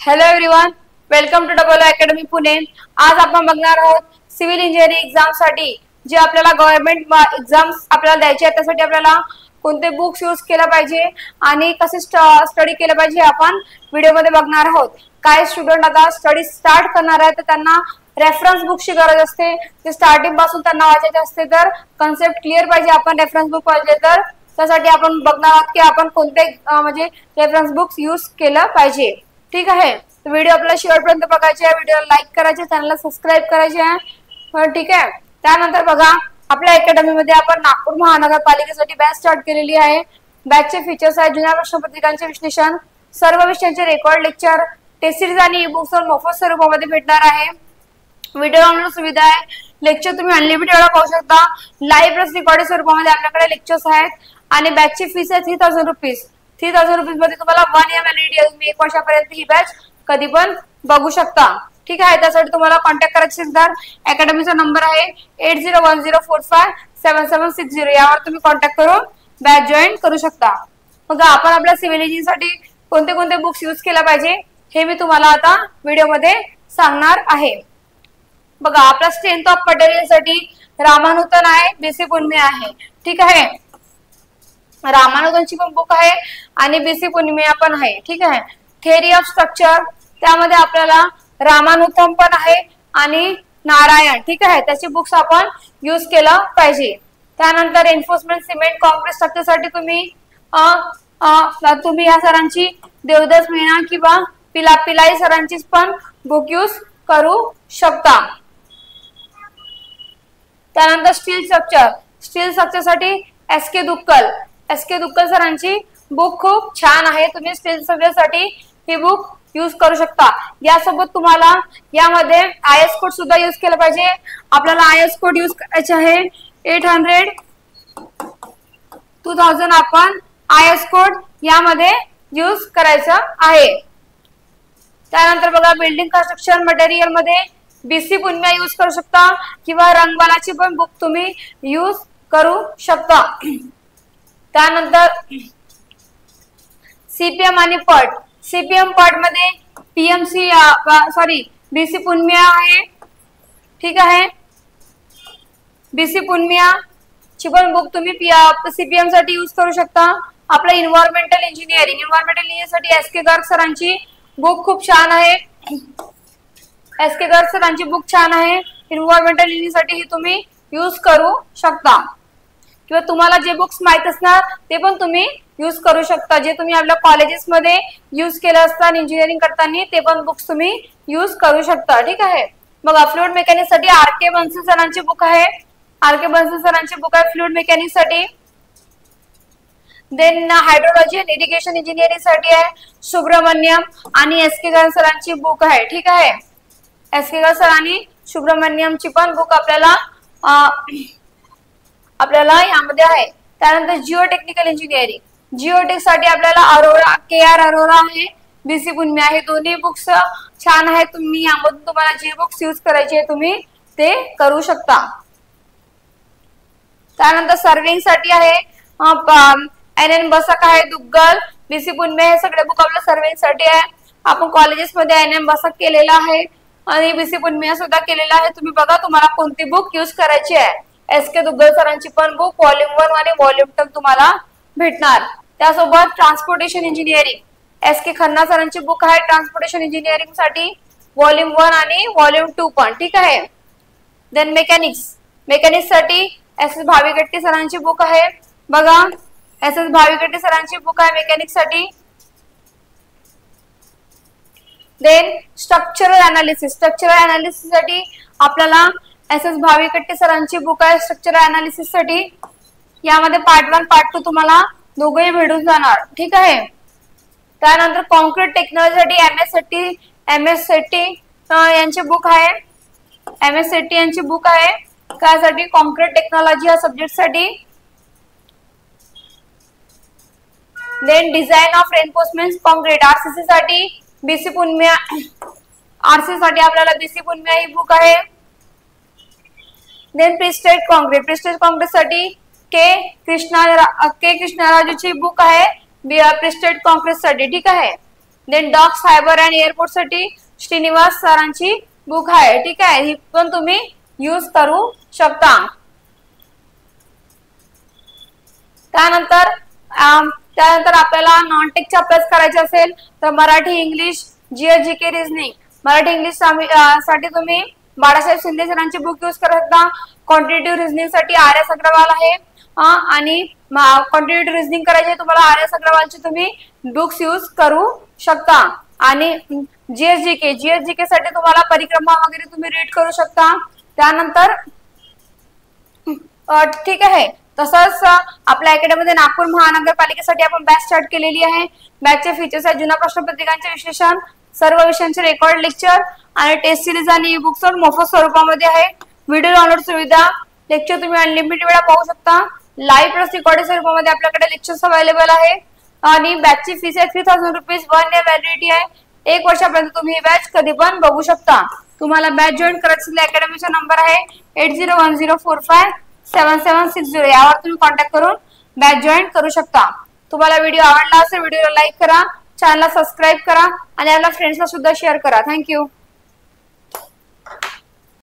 Hello everyone, welcome to double academy Pune. आज आपण बघणार आहोत सिव्हिल इंजिनिअरिंग एक्झाम साठी जे आपल्याला गव्हर्नमेंट एक्झाम्स आपल्याला द्यायचे आहेत त्यासाठी आपल्याला कोणते बुक्स यूज केला पाहिजे आणि कसे स्टडी केलं पाहिजे आपण व्हिडिओ मध्ये बघणार आहोत। काही स्टुडंट आता स्टडी स्टार्ट करणार आहेत तर त्यांना रेफरन्स बुकची गरज असते, ते स्टार्टिंग पासून त्यांना वाचायचे असते, तर कन्सेप्ट क्लिअर पाहिजे। आपण रेफरन्स बुक पाहिजे तर त्यासाठी आपण बघणार आहोत की आपण कोणते म्हणजे रेफरन्स बुक्स यूज केलं पाहिजे। ठीक आहे, तो व्हिडिओ आपल्याला शेवटपर्यंत बघायचा आहे, व्हिडिओला लाईक करायचे, चॅनलला सबस्क्राइब करायचे आहे। ठीक आहे, त्यानंतर बघा आपल्या अकॅडमी मध्ये आपण नागपूर महानगरपालिकेसाठी बॅच स्टार्ट केलेली आहे। बॅचचे फीचर्स आहेत जुन्या प्रश्नपत्रिकांचे विश्लेषण, सर्व विषयांचे रेकॉर्ड लेक्चर, टेस्ट सिरीज आणि ई-बुक्स मोफत स्वरूपामध्ये भेटणार आहे। व्हिडिओ डाउनलोड सुविधा आहे, लेक्चर तुम्ही अनलिमिटेड वेळा पाहू शकता। लाईव्ह प्लस रेकॉर्डेड स्वरूपामध्ये आपल्याकडे लेक्चर्स आहेत आणि बॅचची फीस आहे 3000 रुपीज। 3000 रुपीज मध्ये तुम्हाला 1 year व्हॅलिडिटी आहे, तुम्ही 1 वर्षापर्यंत ही बॅच कधी पण बघू शकता। ठीक आहे, त्यासाठी तुम्हाला कॉन्टॅक्ट करायचे असेल तर अकॅडमीचा नंबर आहे 8010457760, यावर तुम्ही कॉन्टॅक्ट करून बॅच जॉईन करू शकता। मग आपण आपल्या सिव्हिल इंजिनिअरिंगसाठी कोणते कोणते बुक्स यूज केला पाहिजे हे मी तुम्हाला आता व्हिडिओ मध्ये सांगणार आहे। बघा आपला स्ट्रेंथ ऑफ मटेरियल साठी रामानुजन आहे, बीसी पुन्ने आहे। ठीक आहे, रामानुजनची पण बुक आहे आणि बीसी पुन्ने पण आहे। ठीक आहे, थिअरी ऑफ स्ट्रक्चर त्यामध्ये आपल्याला रामानुजन पण आहे आणि नारायण, ठीक आहे, त्याची बुक्स आपण यूज केलं पाहिजे। त्यानंतर एन्फोर्समेंट सिमेंट कॉन्क्रीट स्ट्रक्चर साठी तुम्ही या सरांची देवदास मीना किंवा पिलाई सरांची पण बुक यूज करू शकता। त्यानंतर स्टील स्ट्रक्चर साठी एस.के. दुक्कल सरांची बुक खूप छान आहे, तुम्ही स्टील स्ट्रक्चर साठी ही बुक यूज करू शकता। यासोबत तुम्हाला यामध्ये आयएस कोड सुद्धा यूज केला पाहिजे। आपल्याला आयएस कोड यूज करायचे आहे 800 2000 आपण आयएस कोड यामध्ये यूज करायचा आहे। त्यानंतर बघा बिल्डिंग कन्स्ट्रक्शन मटेरियल मध्ये बीसी पुन्ने यूज करू शकता किंवा रंगवालाची पण बुक तुम्ही यूज करू शकता। त्यानंतर सीपीएम आणि पट, सीपीएम पट मध्ये पीएमसी बीसी पुन्ने आहे। ठीक आहे, बीसी पुन्ने ची पण बुक तुम्ही सीपीएम साठी यूज करू शकता। आपलं एन्व्हायरमेंटल इंजिनिअरिंग साठी एस.के. गर्ग सरांची बुक खूप छान आहे, एस.के. गर्ग सरांची बुक छान आहे। एन्व्हायरमेंटल इंजिनिअरिंग साठी ही तुम्ही यूज करू शकता किंवा तुम्हाला जे बुक्स माहित असणार ते पण तुम्ही यूज करू शकता, जे तुम्ही आपल्या कॉलेजेस मध्ये यूज केलं असतात इंजिनिअरिंग करताना ते पण बुक्स तुम्ही यूज करू शकता। ठीक आहे, मग फ्लुइड मेकॅनिक्स साठी आर.के. बन्सल सरांची बुक आहे, फ्लुइड मेकॅनिक्स साठी। Then hydrology and irrigation engineering साठी आहे सुब्रमण्यम आणि एस.के. गर्ग सरांची बुक आहे। ठीक आहे, एस.के. गर्ग सर आणि सुब्रमण्यमची पण बुक आपल्याला यामध्ये आहे। त्यानंतर जिओटेक्निकल इंजिनिअरिंग, जिओटेक साठी आपल्याला अरोरा के.आर. अरोरा आहे, बीसी पुन्ने आहे। दोन्ही बुक्स छान आहेत, तुम्ही यामधून तुम्हाला जे बुक्स यूज करायचे तुम्ही ते करू शकता। त्यानंतर सर्विंग साठी आहे एन बसक आहे, दुग्गल, बीसी पुन्ने हे सगळे बुक आपल्या सर्विंग साठी आहे। आपण कॉलेजेस मध्ये एन बसक केलेला आहे आणि बीसी पुन्ने सुद्धा केलेला आहे। तुम्ही बघा तुम्हाला कोणती बुक यूज करायची आहे। एस.के. दुग्गल सरांची पण बुक व्हॉल्यूम 1 आणि व्हॉल्यूम 2 तुम्हाला भेटणार। त्यासोबत ट्रान्सपोर्टेशन इंजिनिअरिंग एस.के. खन्ना सरांची बुक आहे ट्रान्सपोर्टेशन इंजिनिअरिंग साठी व्हॉल्यूम 1 आणि व्हॉल्यूम 2 पण। ठीक आहे, देन मेकॅनिक्स साठी एस.एस. भाविगट्टी सरांची बुक आहे, बघा एस.एस. भाविगट्टी सरांची बुक आहे मेकॅनिक्स साठी। देन स्ट्रक्चरल अनालिसिस साठी आपल्याला एस.एस. भाविगट्टी सरांची बुक आहे स्ट्रक्चरल अनालिसिस साठी। यामध्ये पार्ट 1 पार्ट 2 तुम्हाला दोघेही भेटून जाणार। ठीक आहे, त्यानंतर कॉन्क्रीट टेक्नॉलॉजी साठी एम एस शेट्टी यांची बुक आहे, यांची बुक आहे त्यासाठी कॉन्क्रीट टेक्नॉलॉजी या सब्जेक्ट साठी। Then design of reinforcement concrete RCC साठी बीसी पुन्ने, आरसीसी साठी आपल्याला बीसी पुन्ने ही बुक आहे। देन प्रिस्टेज कॉन्क्रीट साठी के कृष्णराजूची बुक आहे प्रिस्टेज कॉन्क्रीट साठी। ठीक आहे, then dock harbour and airport साठी श्रीनिवास सरांची बुक आहे, ठीक आहे, ही पण तुम्ही यूज करू शकता. त्यानंतर आपल्याला नॉन टेकचा अभ्यास करायचा असेल तर Marathi English GS GK reasoning, Marathi English साठी तुम्ही बाळासाहेब शिंदे सरांची बुक यूज करू शकता. क्वांटिटेटिव्ह रिझनिंग साठी आर एस अग्रवाल आहे आणि क्वांटिटेटिव्ह रिझनिंग करायचे तुम्हाला आर एस अग्रवालची तुम्ही बुक्स यूज करू शकता. आणि जीएस जीके साठी तुम्हाला परिक्रमा वगैरे तुम्ही रीड करू शकता. त्यानंतर ठीक आहे, तसंच आपल्या अकॅडमीमध्ये नागपूर महानगरपालिकेसाठी आपण बॅच स्टार्ट केलेली आहे. बॅचचे फीचर्स आहेत जुना प्रश्नपत्रिकांचे विश्लेषण, सर्व विषयांचे रेकॉर्ड लेक्चर आणि टेस्ट सिरीज आणि ई बुक्स मोफत स्वरूपामध्ये आहे. व्हिडिओ डाउनलोड सुविधा, लेक्चर तुम्ही अनलिमिटेड वेळा पाहू शकता. लाईव्ह प्लस रेकॉर्डिंग स्वरूपामध्ये आपल्याकडे लेक्चर्स अवेलेबल आहे. आणि बॅचची फीस आहे 3000 रुपीज, 1 इयर व्हॅलिडिटी आहे. 1 वर्षापर्यंत तुम्ही ही बॅच कधी पण बघू शकता. तुम्हाला बॅच जॉईन करायची असल्यास अकॅडमीचा नंबर आहे 8010457760, यावर तुम्ही कॉन्टॅक्ट करून बॅच जॉईन करू शकता. तुम्हाला व्हिडिओ आवडला असेल व्हिडिओला लाईक करा, चॅनलला सबस्क्राईब करा आणि आपल्या फ्रेंड्सला सुद्धा शेअर करा. थँक्यू.